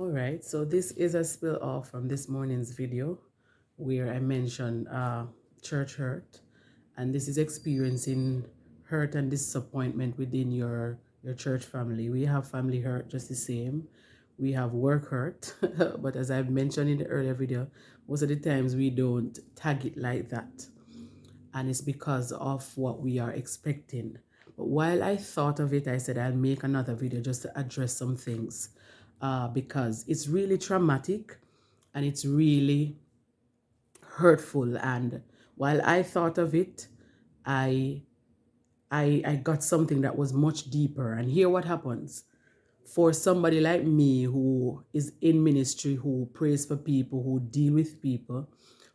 All right, so this is a spill off from this morning's video where I mentioned church hurt, and this is experiencing hurt and disappointment within your church family. We have family hurt just the same. We have work hurt, but as I've mentioned in the earlier video, most of the times we don't tag it like that, and it's because of what we are expecting. But while I thought of it, I said I'll make another video just to address some things because it's really traumatic and it's really hurtful. And while I thought of it, I I got something that was much deeper. And here what happens for somebody like me who is in ministry, who prays for people, who deal with people,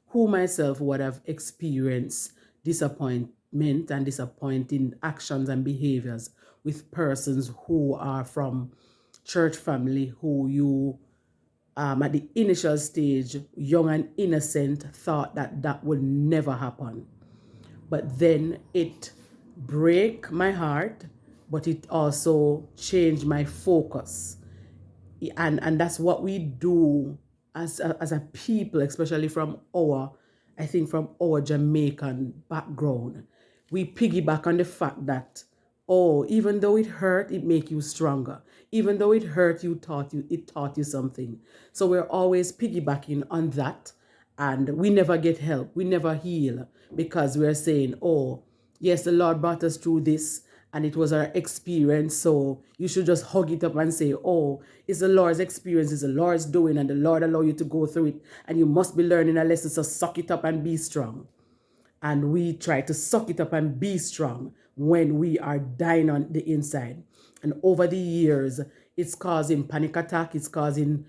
who myself would have experienced disappointment and disappointing actions and behaviors with persons who are from church family, who you at the initial stage, young and innocent, thought that that would never happen. But then it break my heart, but it also changed my focus. And that's what we do as a people, especially from I think from our Jamaican background. We piggyback on the fact that, oh, even though it hurt, it make you stronger. Even though it hurt, it taught you something. So we're always piggybacking on that, and we never get help. We never heal because we're saying, oh, yes, the Lord brought us through this and it was our experience. So you should just hug it up and say, oh, it's the Lord's experience, it's the Lord's doing, and the Lord allow you to go through it. And you must be learning a lesson. So suck it up and be strong. And we try to suck it up and be strong when we are dying on the inside. And over the years, it's causing panic attack, it's causing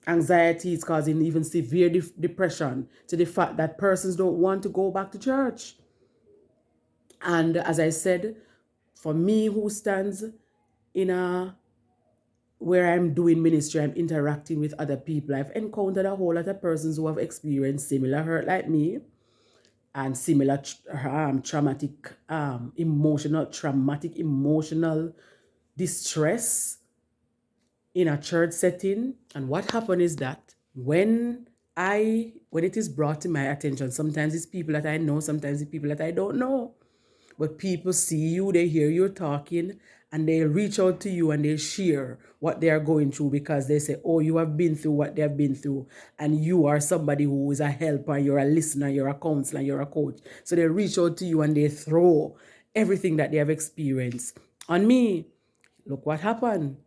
anxiety, it's causing even severe depression, to the fact that persons don't want to go back to church. And as I said, for me who stands in a where I'm doing ministry, I'm interacting with other people. I've encountered a whole lot of persons who have experienced similar hurt like me and similar traumatic emotional distress in a church setting. And what happened is that when it is brought to my attention, sometimes it's people that I know, sometimes it's people that I don't know. But people see you, they hear you talking, and they reach out to you and they share what they are going through because they say, oh, you have been through what they have been through. And you are somebody who is a helper, you're a listener, you're a counselor, you're a coach. So they reach out to you and they throw everything that they have experienced on me. Look what happened.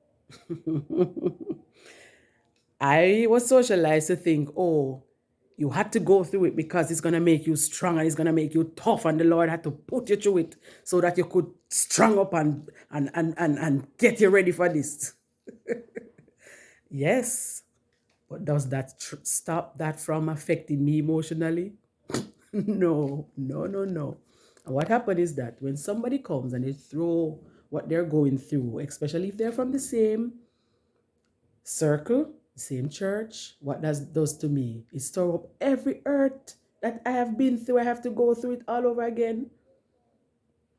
I was socialized to think, oh, you had to go through it because it's going to make you strong and it's going to make you tough. And the Lord had to put you through it so that you could strong up and get you ready for this. Yes. But does that stop that from affecting me emotionally? No, no, no, no. And what happened is that when somebody comes and they throw what they're going through, especially if they're from the same circle, same church, what does to me is store up every hurt that I have been through. I have to go through it all over again.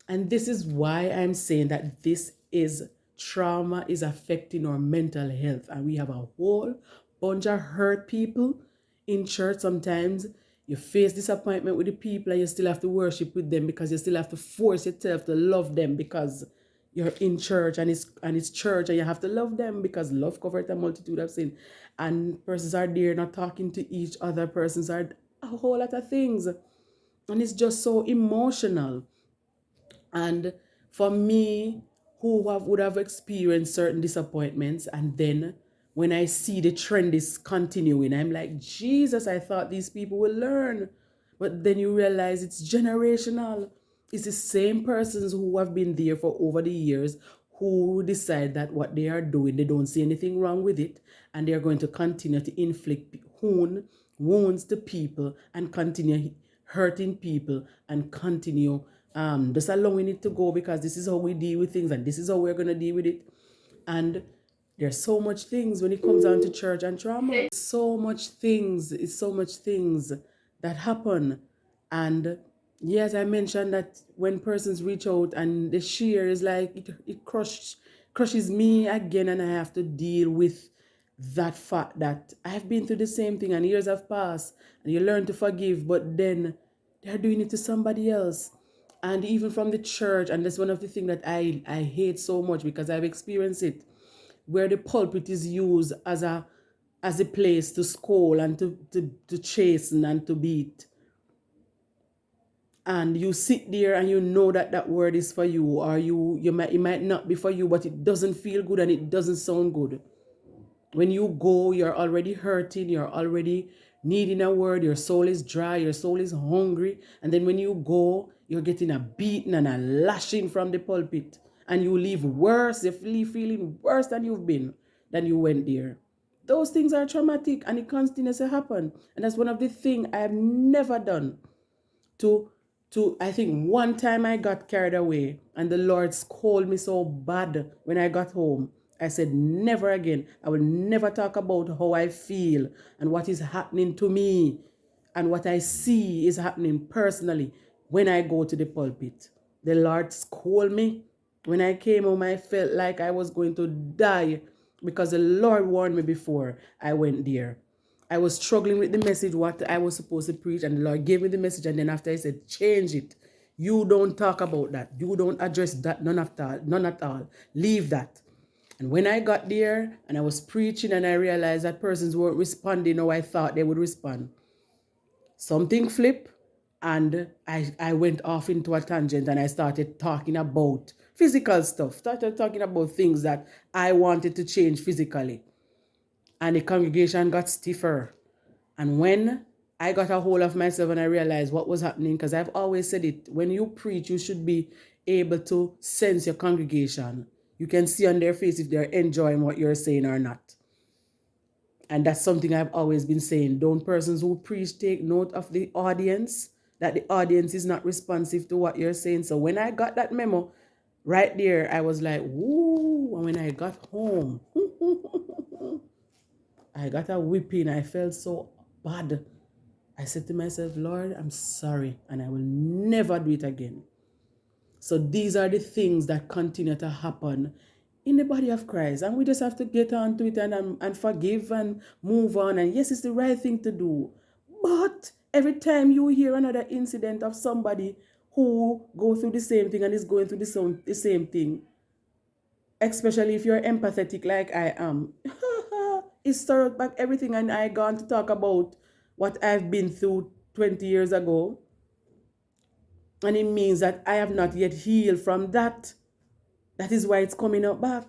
And this is why I'm saying that this is trauma is affecting our mental health. And we have a whole bunch of hurt people in church. Sometimes you face disappointment with the people and you still have to worship with them because you still have to force yourself to love them because you're in church and it's church and you have to love them because love covers a multitude of sin. And persons are there not talking to each other. Persons are a whole lot of things. And it's just so emotional. And for me, would have experienced certain disappointments, and then when I see the trend is continuing, I'm like, Jesus, I thought these people will learn. But then you realize it's generational. It's the same persons who have been there for over the years who decide that what they are doing, they don't see anything wrong with it, and they're going to continue to inflict wounds to people and continue hurting people and continue just allowing it to go because this is how we deal with things and this is how we're going to deal with it. And there's so much things when it comes down to church and trauma. It's so much things that happen. And yes, I mentioned that when persons reach out and the share is like it crushes me again, and I have to deal with that fact that I've been through the same thing and years have passed and you learn to forgive, but then they're doing it to somebody else. And even from the church, and that's one of the things that I hate so much because I've experienced it, where the pulpit is used as a place to scold and to chasten and to beat. And you sit there and you know that that word is for you, or it might not be for you, but it doesn't feel good and it doesn't sound good. When you go, you're already hurting, you're already needing a word, your soul is dry, your soul is hungry. And then when you go, you're getting a beating and a lashing from the pulpit. And you leave worse, you leave feeling worse than you went there. Those things are traumatic and it continues to happen. And that's one of the things I have never done to I think one time I got carried away and the Lord scolded me so bad when I got home. I said, never again. I will never talk about how I feel and what is happening to me and what I see is happening personally when I go to the pulpit. The Lord scolded me. When I came home, I felt like I was going to die because the Lord warned me before I went there. I was struggling with the message, what I was supposed to preach, and the Lord gave me the message, and then after He said, change it. You don't talk about that. You don't address that, none at all. Leave that. And when I got there and I was preaching and I realized that persons weren't responding how I thought they would respond, something flipped and I went off into a tangent and I started talking about physical stuff, started talking about things that I wanted to change physically. And the congregation got stiffer. And when I got a hold of myself and I realized what was happening, because I've always said it, when you preach, you should be able to sense your congregation. You can see on their face if they're enjoying what you're saying or not. And that's something I've always been saying. Don't persons who preach take note of the audience, that the audience is not responsive to what you're saying. So when I got that memo right there, I was like, woo. And when I got home, I got a whipping. I felt so bad. I said to myself, Lord, I'm sorry, and I will never do it again. So these are the things that continue to happen in the body of Christ. And we just have to get on to it and forgive and move on. And yes, it's the right thing to do. But every time you hear another incident of somebody who go through the same thing and is going through the same thing, especially if you're empathetic like I am, it stirred back everything. And I gone to talk about what I've been through 20 years ago. And it means that I have not yet healed from that. That is why it's coming up back.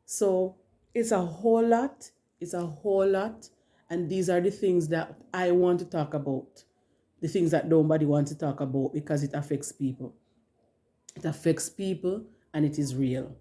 So it's a whole lot. It's a whole lot. And these are the things that I want to talk about. The things that nobody wants to talk about because it affects people. It affects people and it is real.